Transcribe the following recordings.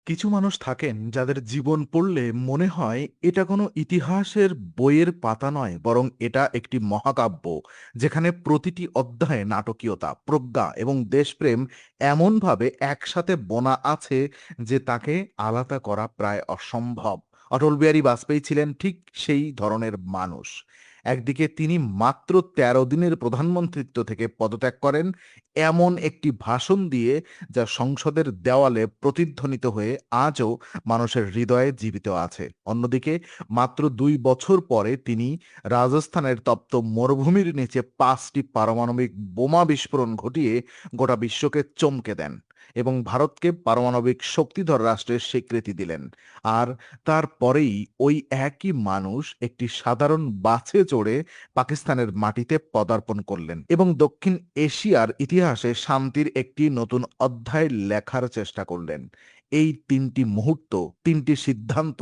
কিছু মানুষ থাকেন যাদের জীবন পড়লে মনে হয় এটা কোনো ইতিহাসের বইয়ের পাতা নয়, বরং এটা একটি মহাকাব্য যেখানে প্রতিটি অধ্যায়ে নাটকীয়তা, প্রজ্ঞা এবং দেশপ্রেম এমনভাবে একসাথে বোনা আছে যে তাকে আলাদা করা প্রায় অসম্ভব। অটল বিহারী বাজপেয়ী ছিলেন ঠিক সেই ধরনের মানুষ। একদিকে তিনি মাত্র ১৩ দিনের প্রধানমন্ত্রিত্ব থেকে পদত্যাগ করেন এমন একটি ভাষণ দিয়ে, যা সংসদের দেওয়ালে প্রতিধ্বনিত হয়ে আজও মানুষের হৃদয়ে জীবিত আছে। অন্যদিকে মাত্র ২ বছর পরে তিনি রাজস্থানের তপ্ত মরুভূমির নিচে ৫টি পারমাণবিক বোমা বিস্ফোরণ ঘটিয়ে গোটা বিশ্বকে চমকে দেন এবং ভারতকে পারমাণবিক শক্তিধর রাষ্ট্রের স্বীকৃতি দিলেন। আর তারপরেই ওই একই মানুষ একটি সাধারণ বাসে চড়ে পাকিস্তানের মাটিতে পদার্পণ করলেন এবং দক্ষিণ এশিয়ার ইতিহাসে শান্তির একটি নতুন অধ্যায় লেখার চেষ্টা করলেন। এই ৩টি মুহূর্ত, ৩টি সিদ্ধান্ত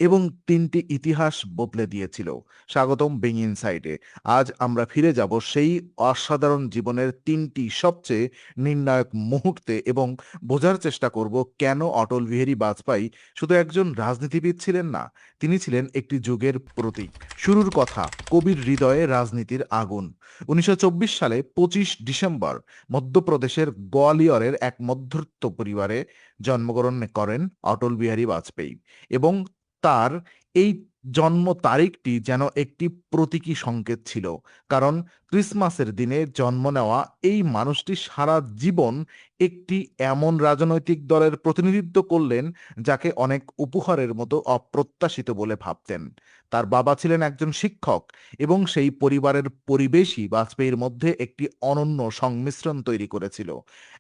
এবং ৩টি ইতিহাস বদলে দিয়েছিল। স্বাগতম বিং ইনসাইডে। আজ আমরা ফিরে যাব সেই অসাধারণ জীবনের ৩টি সবচেয়ে নির্ণায়ক মুহূর্তে এবং বোঝার চেষ্টা করব কেন অটল বিহারী বাজপেয়ী শুধু একজন রাজনীতিবিদ ছিলেন না, তিনি ছিলেন একটি যুগের প্রতীক। শুরুর কথা, কবির হৃদয়ে রাজনীতির আগুন। ১৯২৪ সালে ২৫ ডিসেম্বর মধ্যপ্রদেশের গোয়ালিয়রের এক মধ্যবিত্ত পরিবারে জন্মগ্রহণ করেন অটল বিহারী বাজপেয়ী এবং তার এই জন্ম তারিখটি যেন একটি প্রতীকী সংকেত ছিল। কারণ ক্রিসমাসের দিনে জন্ম নেওয়া এই মানুষটি সারা জীবন একটি এমন রাজনৈতিক দলের প্রতিনিধিত্ব করলেন যাকে অনেক উপহারের মতো অপ্রত্যাশিত বলে ভাবতেন। তার বাবা ছিলেন একজন শিক্ষক এবং সেই পরিবারের পরিবেশই বাজপেয়ীর মধ্যে একটি অনন্য সংমিশ্রণ তৈরি করেছিল।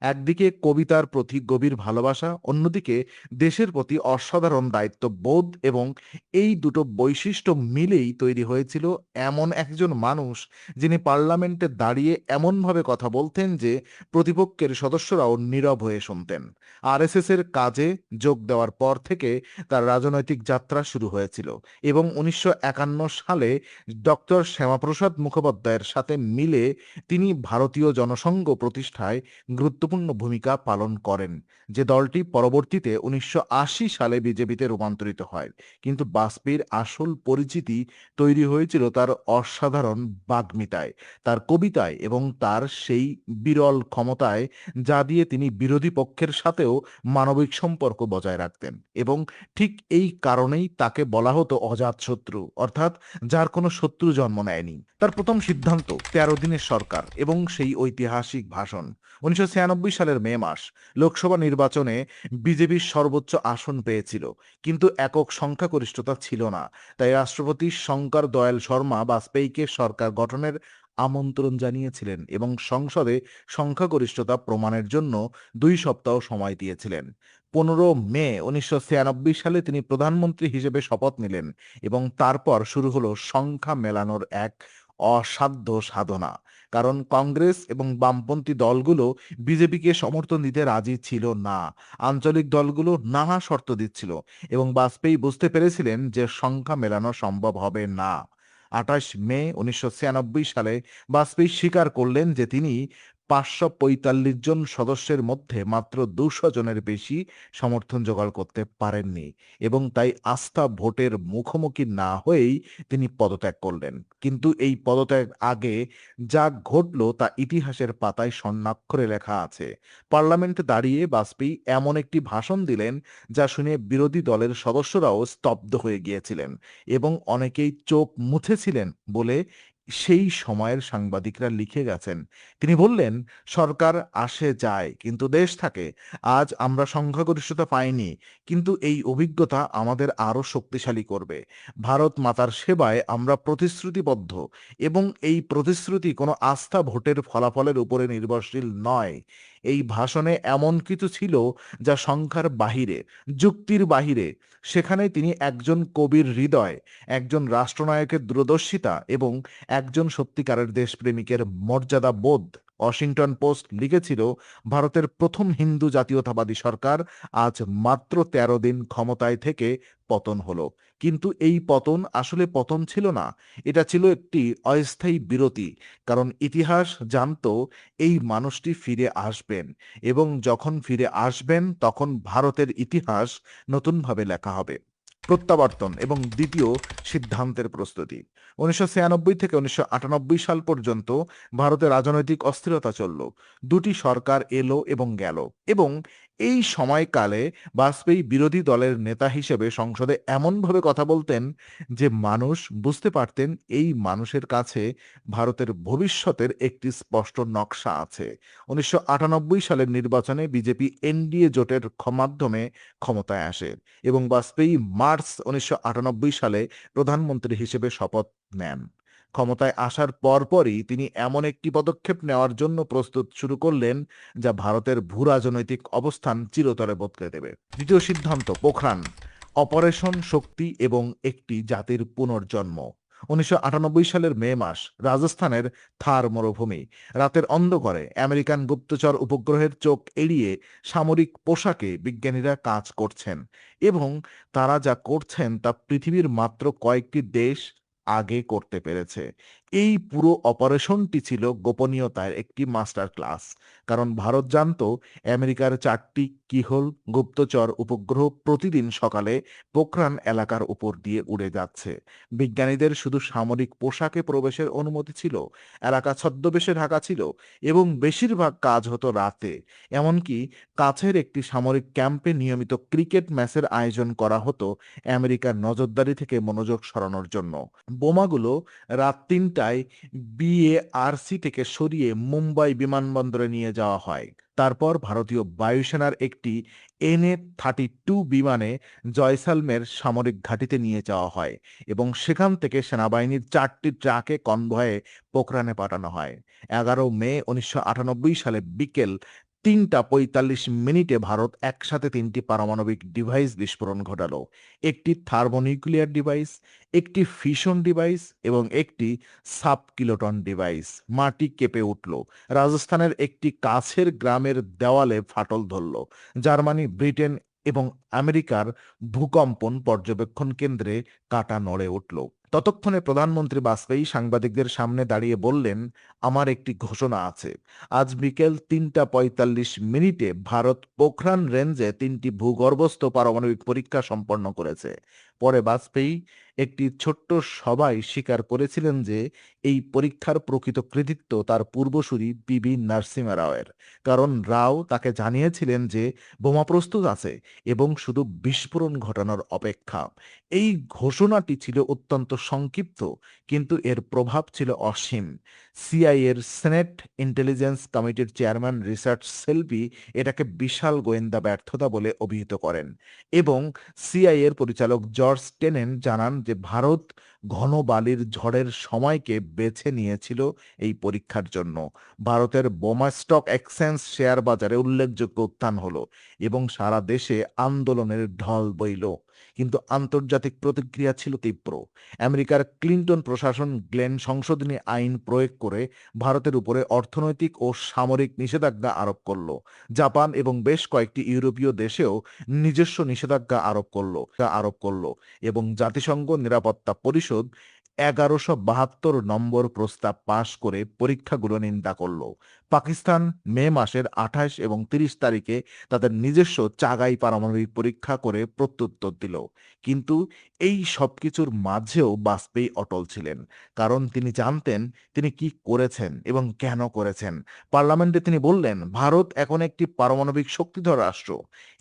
একদিকে কবিতার প্রতি গভীর ভালোবাসা, অন্যদিকে দেশের প্রতি অসাধারণ দায়িত্ববোধ, এবং এই দুটো বৈশিষ্ট্য মিলেই তৈরি হয়েছিল এমন একজন মানুষ যিনি পার্লামেন্টে দাঁড়িয়ে এমনভাবে কথা বলতেন যে প্রতিপক্ষের সদস্যরাও নীরব হয়ে শুনতেন। আরএসএস এর কাজে যোগ দেওয়ার পর থেকে তার রাজনৈতিক যাত্রা শুরু হয়েছিল এবং ১৯৫১ সালে ডক্টর শ্যামাপ্রসাদ মুখোপাধ্যায়ের সাথে মিলে তিনি ভারতীয় জনসংঘ প্রতিষ্ঠায় গুরুত্বপূর্ণ ভূমিকা পালন করেন, যে দলটি পরবর্তীতে ১৯৮০ সালে বিজেপিতে রূপান্তরিত হয়। কিন্তু বাজপেয়ীর আসল পরিচিতি তৈরি হয়েছিল তার অসাধারণ বাগ্মিতায়, তার কবিতায় এবং তার সেই বিরল ক্ষমতায়, যা দিয়ে তিনি বিরোধী পক্ষের সাথেও মানবিক সম্পর্ক বজায় রাখতেন। এবং ঠিক এই কারণেই তাকে বলা হতো অজাতশত্রু, অর্থাৎ যার কোনো শত্রু জন্ম নেয়নি। তার প্রথম সিদ্ধান্ত ১৩ দিনের সরকার এবং সেই ঐতিহাসিক ভাষণ। ১৯৯৬ সালের মে মাস লোকসভা নির্বাচনে বিজেপির সর্বোচ্চ আসন পেয়েছিল, কিন্তু একক সংখ্যাগরিষ্ঠতা ছিল না। তাই রাষ্ট্রপতি শঙ্কর দয়াল শর্মা বাজপেয়ীকে সরকার গঠনের আমন্ত্রণ জানিয়েছিলেন এবং সংসদে সংখ্যাগরিষ্ঠতা প্রমাণের জন্য ২ সপ্তাহ সময় দিয়েছিলেন। ১৫ মে ১৯৯৬ সালে তিনি প্রধানমন্ত্রী হিসেবে শপথ নিলেন এবং তারপর শুরু হলো সংখ্যা মেলানোর এক অসাধ্য সাধনা। কারণ কংগ্রেস এবং বামপন্থী দলগুলো বিজেপিকে সমর্থন দিতে রাজি ছিল না। আঞ্চলিক দলগুলো নানা শর্ত দিচ্ছিল এবং বাজপেয়ী বুঝতে পেরেছিলেন যে সংখ্যা মেলানো সম্ভব হবে না। ২৮ মে ১৯৯৬ সালে বাজপেয়ী স্বীকার করলেন যে তিনি ৫৪৫ জন সদস্যের মধ্যে মাত্র ২০০ জনের বেশি সমর্থন জোগাড় করতে পারেননি এবং তাই আস্থা ভোটের মুখোমুখি না হয়েই তিনি পদত্যাগ করলেন। কিন্তু এই পদত্যাগ আগে যা ঘটল তা ইতিহাসের পাতায় স্বর্ণাক্ষরে লেখা আছে। পার্লামেন্টে দাঁড়িয়ে বাজপেয়ী এমন একটি ভাষণ দিলেন যা শুনে বিরোধী দলের সদস্যরাও স্তব্ধ হয়ে গিয়েছিলেন এবং অনেকেই চোখ মুছেছিলেন বলে সেই সময়ের সাংবাদিকরা লিখে গেছেন। তিনি বললেন, সরকার আসে যায় কিন্তু দেশ থাকে। আজ আমরা সংখ্যাগরিষ্ঠতা পাইনি, কিন্তু এই অভিজ্ঞতা আমাদের আরো শক্তিশালী করবে। ভারত মাতার সেবায় আমরা প্রতিশ্রুতিবদ্ধ এবং এই প্রতিশ্রুতি কোনো আস্থা ভোটের ফলাফলের উপরে নির্ভরশীল নয়। এই ভাষণে এমন কিছু ছিল যা সংখ্যার বাহিরে, যুক্তির বাহিরে। সেখানে তিনি একজন কবির হৃদয়, একজন রাষ্ট্রনায়কের দূরদর্শিতা এবং একজন সত্যিকারের দেশপ্রেমিকের মর্যাদা বোধ ওয়াশিংটন পোস্ট লিখেছিল, ভারতের প্রথম হিন্দু জাতীয়তাবাদী সরকার আজ মাত্র ১৩ দিন ক্ষমতায় থেকে পতন হলো। কিন্তু এই পতন আসলে পতন ছিল না, এটা ছিল একটি অস্থায়ী বিরতি। কারণ ইতিহাস জানতো এই মানুষটি ফিরে আসবেন, এবং যখন ফিরে আসবেন তখন ভারতের ইতিহাস নতুনভাবে লেখা হবে। প্রত্যাবর্তন এবং দ্বিতীয় সিদ্ধান্তের প্রস্তুতি। ১৯৯৬ থেকে ১৯৯৮ সাল পর্যন্ত ভারতে রাজনৈতিক অস্থিরতা চলল। দুটি সরকার এলো এবং গেল, এবং এই সময়কালে বাজপেয়ী বিরোধী দলের নেতা হিসেবে সংসদে এমনভাবে কথা বলতেন যে মানুষ বুঝতে পারতেন এই মানুষের কাছে ভারতের ভবিষ্যতের একটি স্পষ্ট নকশা আছে। ১৯৯৮ সালের নির্বাচনে বিজেপি এনডিএ জোটের মাধ্যমে ক্ষমতায় আসে, এবং বাজপেয়ী মার্চ ১৯৯৮ সালে প্রধানমন্ত্রী হিসেবে শপথ নেন। ক্ষমতায় আসার পরপরই তিনি এমন একটি পদক্ষেপ নেওয়ার জন্য প্রস্তুত শুরু করলেন যা ভারতের ভূ-রাজনৈতিক অবস্থান চিরতরে বদলে দেবে। দ্বিতীয় সিদ্ধান্ত, পোখরান, অপারেশন শক্তি এবং একটি জাতির পুনর্জন্ম। ১৯৯৮ সালের মে মাস, রাজস্থানের থার মরুভূমি। রাতের অন্ধকারে আমেরিকান গুপ্তচর উপগ্রহের চোখ এড়িয়ে সামরিক পোশাকে বিজ্ঞানীরা কাজ করছেন, এবং তারা যা করছেন তা পৃথিবীর মাত্র কয়েকটি দেশ আগে করতে পেরেছে। এই পুরো অপারেশনটি ছিল গোপনীয়তার একটি মাস্টার ক্লাস। কারণ ভারত জানতো আমেরিকার ৪টি কিহোল গুপ্তচর উপগ্রহ প্রতিদিন সকালে পোখরান এলাকার উপর দিয়ে উড়ে যাচ্ছে। বিজ্ঞানীদের শুধু সামরিক পোশাকে প্রবেশের অনুমতি ছিল, এলাকা ছদ্মবেশে ঢাকা ছিল, এবং বেশিরভাগ কাজ হতো রাতে। এমনকি কাছের একটি সামরিক ক্যাম্পে নিয়মিত ক্রিকেট ম্যাচের আয়োজন করা হতো আমেরিকার নজরদারি থেকে মনোযোগ সরানোর জন্য। বোমাগুলো রাত ৩টায় বিএআরসি থেকে সরিয়ে মুম্বাই বিমানবন্দরে নিয়ে যাওয়া হয়। তারপর ভারতীয় বায়ুসেনার একটি NA-32 বিমানে জয়সালমের সামরিক ঘাঁটিতে নিয়ে যাওয়া হয়, এবং সেখান থেকে সেনাবাহিনীর ৪টি ট্রাকে কনভয়ে পোখরানে পাঠানো হয়। ১১ মে ১৯৯৮ সালে বিকেল ৩টা ৪৫ মিনিটে ভারত একসাথে ৩টি পারমাণবিক ডিভাইস বিস্ফোরণ ঘটালো। একটি থার্মোনিউক্লিয়ার ডিভাইস, একটি ফিশন ডিভাইস এবং একটি সাব কিলোটন ডিভাইস। মাটি কেঁপে উঠল। রাজস্থানের একটি কাছের গ্রামের দেওয়ালে ফাটল ধরল। জার্মানি, ব্রিটেন এবং আমেরিকার ভূকম্পন পর্যবেক্ষণ কেন্দ্রে কাঁটা নড়ে উঠল। ততক্ষণে প্রধানমন্ত্রী বাজপেয়ী সাংবাদিকদের সামনে দাঁড়িয়ে বললেন, আমার একটি ঘোষণা আছে। আজ বিকেল ৩টা ৪৫ মিনিটে ভারত পোখরান রেঞ্জে ৩টি ভূগর্ভস্থ পারমাণবিক পরীক্ষা সম্পন্ন করেছে। পরে বাজপেয়ী একটি ছোট্ট সভায় স্বীকার করেছিলেন যে এই পরীক্ষার প্রকৃত কৃতিত্ব তার পূর্বসূরি পিবি নরসিমা রাওয়ের। কারণ রাও তাকে জানিয়েছিলেন যে বোমা প্রস্তুত আছে এবং শুধু বিস্ফোরণ ঘটানোর অপেক্ষা। এই ঘোষণাটি ছিল অত্যন্ত সংক্ষিপ্ত, কিন্তু এর প্রভাব ছিল অসীম। সিআইএর সেনেট ইন্টেলিজেন্স কমিটির চেয়ারম্যান রিচার্ড সেলবি এটাকে বিশাল গোয়েন্দা ব্যর্থতা বলে অভিহিত করেন, এবং সিআইএর পরিচালক জর্জ টেনেন জানান যে ভারত ঘন বালির ঝড়ের সময়কে বেছে নিয়েছিল এই পরীক্ষার জন্য। ভারতের বোমা স্টক এক্সচেঞ্জ শেয়ার বাজারে উল্লেখযোগ্য উত্থান হলো, এবং সারা দেশে আন্দোলনের ঢল বইল। কিন্তু আন্তর্জাতিক প্রতিক্রিয়া ছিল তীব্র। আমেরিকার ক্লিন্টন প্রশাসন গ্লেন সংশোধনী আইন প্রয়োগ করে ভারতের উপরে অর্থনৈতিক ও সামরিক নিষেধাজ্ঞা জাপান এবং বেশ কয়েকটি ইউরোপীয় দেশেও নিজস্ব নিষেধাজ্ঞা আরোপ করলো, এবং জাতিসংঘ নিরাপত্তা পরিষদ ১১৭২ নম্বর প্রস্তাব পাশ করে পরীক্ষাগুলো নিন্দা করল। পাকিস্তান মে মাসের ২৮ এবং ৩০ তারিখে তাদের নিজস্ব চাগাই পারমাণবিক পরীক্ষা করে প্রত্যুত্তর দিল। কিন্তু এই সবকিছুর মাঝেও বাজপেয়ী অটল ছিলেন, কারণ তিনি জানতেন তিনি কি করেছেন এবং কেন করেছেন। পার্লামেন্টে তিনি বললেন, ভারত এখন একটি পারমাণবিক শক্তিধর রাষ্ট্র।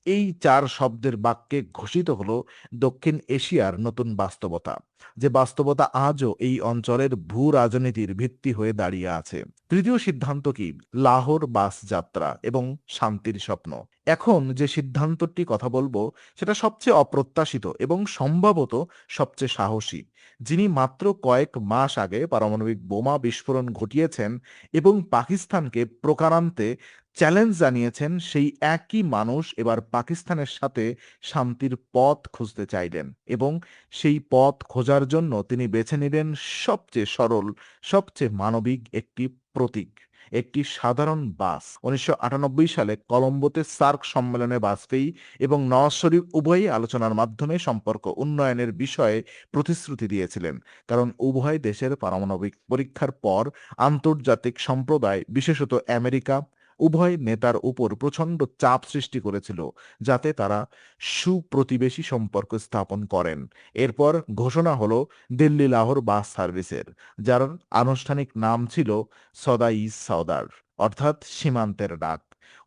এই ৪ শব্দের বাক্যে ঘোষিত হলো দক্ষিণ এশিয়ার নতুন বাস্তবতা, যে বাস্তবতা আজও এই অঞ্চলের ভূ রাজনীতির ভিত্তি হয়ে দাঁড়িয়ে আছে। তৃতীয় সিদ্ধান্ত কি? লাহোর বাস যাত্রা এবং শান্তির স্বপ্ন। এখন যে সিদ্ধান্তটি কথা বলবো সেটা সবচেয়ে অপ্রত্যাশিত এবং সম্ভবত সবচেয়ে সাহসী। যিনি মাত্র কয়েক মাস আগে পারমাণবিক বোমা বিস্ফোরণ ঘটিয়েছেন এবং পাকিস্তানকে প্রকারান্তে চ্যালেঞ্জ জানিয়েছেন, সেই একই মানুষ এবার পাকিস্তানের সাথে শান্তির পথ খুঁজতে চাইলেন, এবং সেই পথ খোঁজার জন্য তিনি বেছে নিলেন সবচেয়ে সরল, সবচেয়ে মানবিক একটি প্রতীক, একটি সাধারণ বাস। 1998 সালে কলম্বোতে সার্ক সম্মেলনে বাজপেয়ী এবং নওয়াজ শরীফ উভয়ই আলোচনার মাধ্যমে সম্পর্ক উন্নয়নের বিষয়ে প্রতিশ্রুতি দিয়েছিলেন, কারণ উভয় দেশের পারমাণবিক পরীক্ষার পর আন্তর্জাতিক সম্প্রদায়, বিশেষত আমেরিকা, উভয় নেতার উপর প্রচণ্ড চাপ সৃষ্টি করেছিল যাতে তারা সুপ্রতিবেশী সম্পর্ক স্থাপন করেন। এরপর ঘোষণা হলো দিল্লি লাহোর বাস সার্ভিসের, যার আনুষ্ঠানিক নাম ছিল সদাই সওদার, অর্থাৎ সীমান্তের ডাক।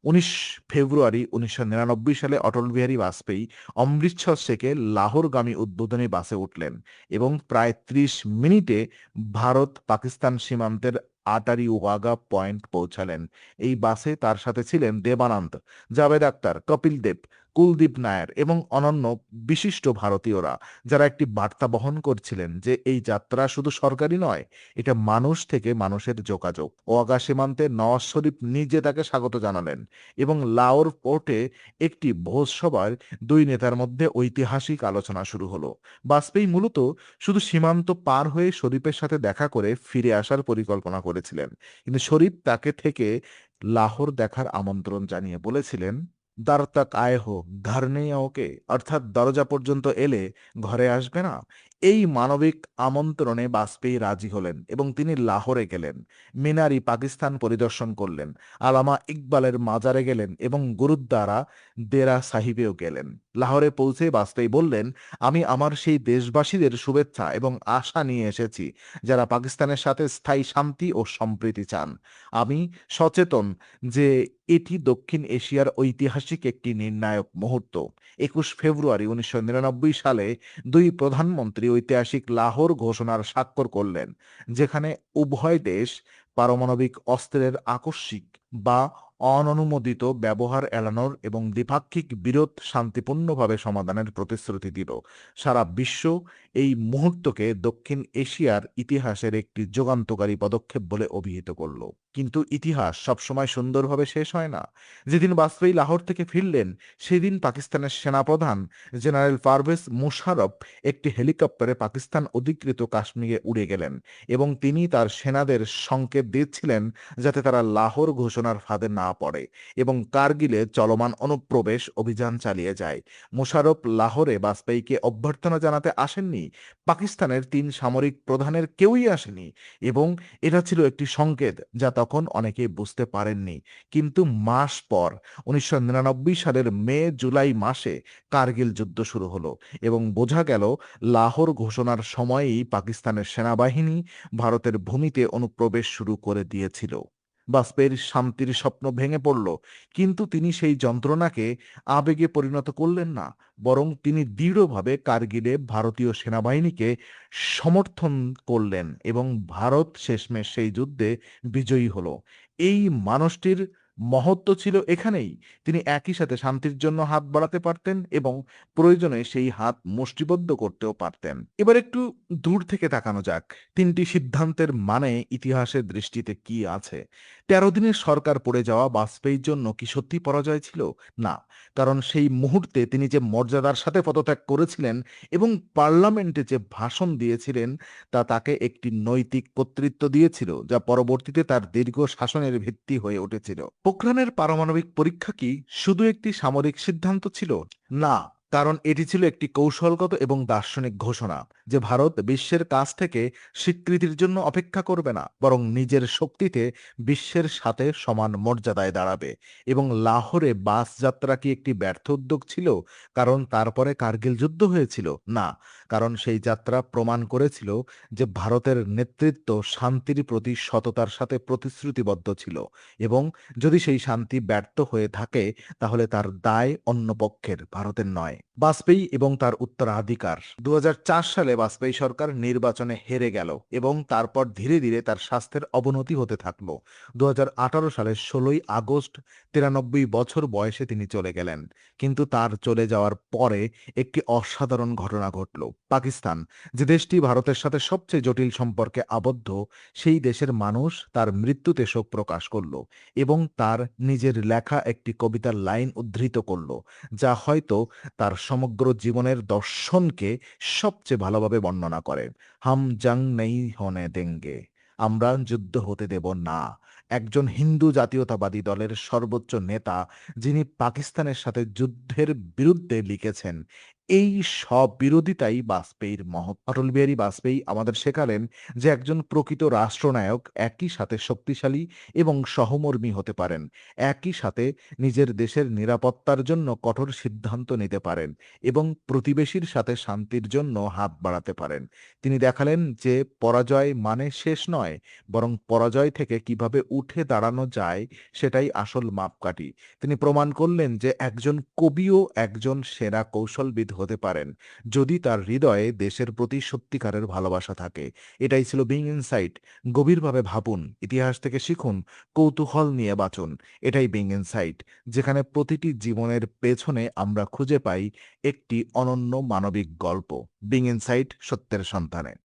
19 ফেব্রুয়ারি 1999 সালে অটল বিহারী বাজপেয়ী অমৃতসর থেকে লাহোরগামী উদ্বোধনী বাসে উঠলেন এবং প্রায় 30 মিনিটে ভারত পাকিস্তান সীমান্তের আটারি ওয়াগা পয়েন্ট পৌঁছালেন। এই বাসে তার সাথে ছিলেন দেবানন্দ, জাভেদ আখতার, কপিল দেব, কুলদীপ নায়ার এবং অনন্য বিশিষ্ট ভারতীয়রা, যারা একটি বার্তা বহন করছিলেন যে এই যাত্রা শুধু সরকারি নয়, এটা মানুষ থেকে মানুষের যোগাযোগ। ওয়াগা সীমান্তে নওয়াজ শরীফ নিজে তাকে স্বাগত জানালেন এবং লাহোর পোর্টে একটি ভোজসভায় দুই নেতার মধ্যে ঐতিহাসিক আলোচনা শুরু হলো। বাজপেয়ী মূলত শুধু সীমান্ত পার হয়ে শরীফের সাথে দেখা করে ফিরে আসার পরিকল্পনা করেছিলেন, কিন্তু শরীফ তাকে থেকে লাহোর দেখার আমন্ত্রণ জানিয়ে বলেছিলেন, "দার তক আয়ে হো, ঘর নেই আওকে", অর্থাৎ দরজা পর্যন্ত এলে ঘরে আসবে না। এই মানবিক আমন্ত্রণে বাজপেয়ী রাজি হলেন এবং তিনি লাহোরে গেলেন, মিনারি পাকিস্তান পরিদর্শন করলেন, আলামা ইকবালের মাজারে গেলেন এবং গুরুদ্বারা দেরা সাহিবেও গেলেন। লাহোরে পৌঁছে বাজপেয়ী বললেন, "আমি আমার সেই দেশবাসীদের শুভেচ্ছা এবং আশা নিয়ে এসেছি যারা পাকিস্তানের সাথে স্থায়ী শান্তি ও সম্প্রীতি চান। আমি সচেতন যে এটি দক্ষিণ এশিয়ার ঐতিহাসিক একটি নির্ণায়ক মুহূর্ত"। 21 ফেব্রুয়ারি 1999 সালে দুই প্রধানমন্ত্রী ঐতিহাসিক লাহোর ঘোষণার স্বাক্ষর করলেন, যেখানে উভয় দেশ পারমাণবিক অস্ত্রের আকস্মিক বা অননুমোদিত ব্যবহার এড়ানোর এবং দ্বিপাক্ষিক বিরোধ শান্তিপূর্ণভাবে সমাধানের প্রতিশ্রুতি দিল। সারা বিশ্ব এই মুহূর্তকে দক্ষিণ এশিয়ার ইতিহাসের একটি যুগান্তকারী পদক্ষেপ বলে অভিহিত করল। কিন্তু ইতিহাস সবসময় সুন্দরভাবে শেষ হয় না। যেদিন বাজপেয়ী লাহোর থেকে ফিরলেন, সেদিন পাকিস্তানের সেনাপ্রধান জেনারেল পারভেজ মুশারফ একটি হেলিকপ্টারে পাকিস্তান অধিকৃত কাশ্মীরে উড়ে গেলেন এবং তিনি তার সেনাদের সংকেত দিচ্ছিলেন যাতে তারা লাহোর ঘোষণার ফাঁদে না পড়ে এবং কার্গিলে চলমান অনুপ্রবেশ অভিযান চালিয়ে যায়। মোশাররফ লাহোরে বাজপেয়ীকে অভ্যর্থনা জানাতে আসেননি, পাকিস্তানের 3 সামরিক প্রধানের কেউই আসেনি, এবং এটা ছিল একটি সংকেত যা তখন অনেকেই বুঝতে পারেননি। কিন্তু মাস পর 1999 সালের মে-জুলাই মাসে কার্গিল যুদ্ধ শুরু হলো এবং বোঝা গেল লাহোর ঘোষণার সময়েই পাকিস্তানের সেনাবাহিনী ভারতের ভূমিতে অনুপ্রবেশ শুরু করে দিয়েছিল। বাজপেয়ীর শান্তির স্বপ্ন ভেঙে পড়ল, কিন্তু তিনি সেই যন্ত্রণাকে আবেগে পরিণত করলেন না, বরং তিনি দৃঢ়ভাবে কার্গিলে ভারতীয় সেনাবাহিনীকে সমর্থন করলেন এবং ভারত শেষমেশ সেই যুদ্ধে বিজয়ী হলো। এই মানুষটির মহত্ব ছিল এখানেই, তিনি একই সাথে শান্তির জন্য হাত বাড়াতে পারতেন এবং প্রয়োজনে সেই হাত মুষ্টিবদ্ধ করতেও পারতেন। এবার একটু দূর থেকে তাকানো যাক, 3টি সিদ্ধান্তের মানে ইতিহাসের দৃষ্টিতে কি আছে। 13 দিনের সরকার পড়ে যাওয়া বাজপেয়ীর জন্য কি সত্যি পরাজয় ছিল? না, কারণ সেই মুহূর্তে তিনি যে মর্যাদার সাথে পদত্যাগ করেছিলেন এবং পার্লামেন্টে যে ভাষণ দিয়েছিলেন, তা তাকে একটি নৈতিক কর্তৃত্ব দিয়েছিল যা পরবর্তীতে তার দীর্ঘ শাসনের ভিত্তি হয়ে উঠেছিল। পোখরানের পারমাণবিক পরীক্ষা কি শুধু একটি সামরিক সিদ্ধান্ত ছিল? না, কারণ এটি ছিল একটি কৌশলগত এবং দার্শনিক ঘোষণা যে ভারত বিশ্বের কাছ থেকে স্বীকৃতির জন্য অপেক্ষা করবে না, বরং নিজের শক্তিতে বিশ্বের সাথে সমান মর্যাদায় দাঁড়াবে। এবং লাহোরে বাস যাত্রা কি একটি ব্যর্থ উদ্যোগ ছিল কারণ তারপরে কার্গিল যুদ্ধ হয়েছিল? না, কারণ সেই যাত্রা প্রমাণ করেছিল যে ভারতের নেতৃত্ব শান্তির প্রতি সততার সাথে প্রতিশ্রুতিবদ্ধ ছিল, এবং যদি সেই শান্তি ব্যর্থ হয়ে থাকে তাহলে তার দায় অন্য পক্ষের, ভারতের নয়। বাজপেয়ী এবং তার উত্তরাধিকার। 2004 সালে বাজপেয়ী সরকার নির্বাচনে হেরে গেল এবং তারপর ধীরে ধীরে তার স্বাস্থ্যের অবনতি হতে থাকলো। 2018 সালের 16ই আগস্ট 93 বছর বয়সে তিনি চলে গেলেন। কিন্তু তার চলে যাওয়ার পরে একটি অসাধারণ ঘটনা ঘটল। পাকিস্তান, যে দেশটি ভারতের সাথে সবচেয়ে জটিল সম্পর্কে আবদ্ধ, সেই দেশের মানুষ তার মৃত্যুতে শোক প্রকাশ করল এবং তার নিজের লেখা একটি কবিতার লাইন উদ্ধৃত করল, যা হয়তো তার সমগ্র জীবনের দর্শনকে সবচেয়ে ভালোভাবে বর্ণনা করে। হাম জং নেই হোনে দেঙ্গে, আমরা যুদ্ধ হতে দেব না। একজন হিন্দু জাতীয়তাবাদী দলের সর্বোচ্চ নেতা, যিনি পাকিস্তানের সাথে যুদ্ধের বিরুদ্ধে লিখেছেন। এই সব বিরোধিতাই বাজপেয়ীর মহৎ। অটল বিহারী বাজপেয়ী আমাদের শেখালেন যে একজন প্রকৃত রাষ্ট্রনায়ক একই সাথে শক্তিশালী এবং সহমর্মী হতে পারেন। একই সাথে নিজের দেশের নিরাপত্তার জন্য কঠোর সিদ্ধান্ত নিতে পারেন এবং প্রতিবেশীর সাথে শান্তির জন্য হাত বাড়াতে পারেন। তিনি দেখালেন যে পরাজয় মানে শেষ নয়, বরং পরাজয় থেকে কিভাবে উঠে দাঁড়ানো যায় সেটাই আসল মাপকাঠি। তিনি প্রমাণ করলেন যে একজন কবিও একজন সেরা কৌশলবিদ হতে পারেন, যদি তার হৃদয়ে দেশের প্রতি সত্যিকারের ভালোবাসা থাকে। এটাই ছিল বিং ইনসাইট। গভীরভাবে ভাবুন, ইতিহাস থেকে শিখুন, কৌতূহল নিয়ে বাঁচুন। এটাই বিং ইনসাইট, যেখানে প্রতিটি জীবনের পেছনে আমরা খুঁজে পাই একটি অনন্য মানবিক গল্প। বিং ইনসাইট, সত্যের সন্ধানে।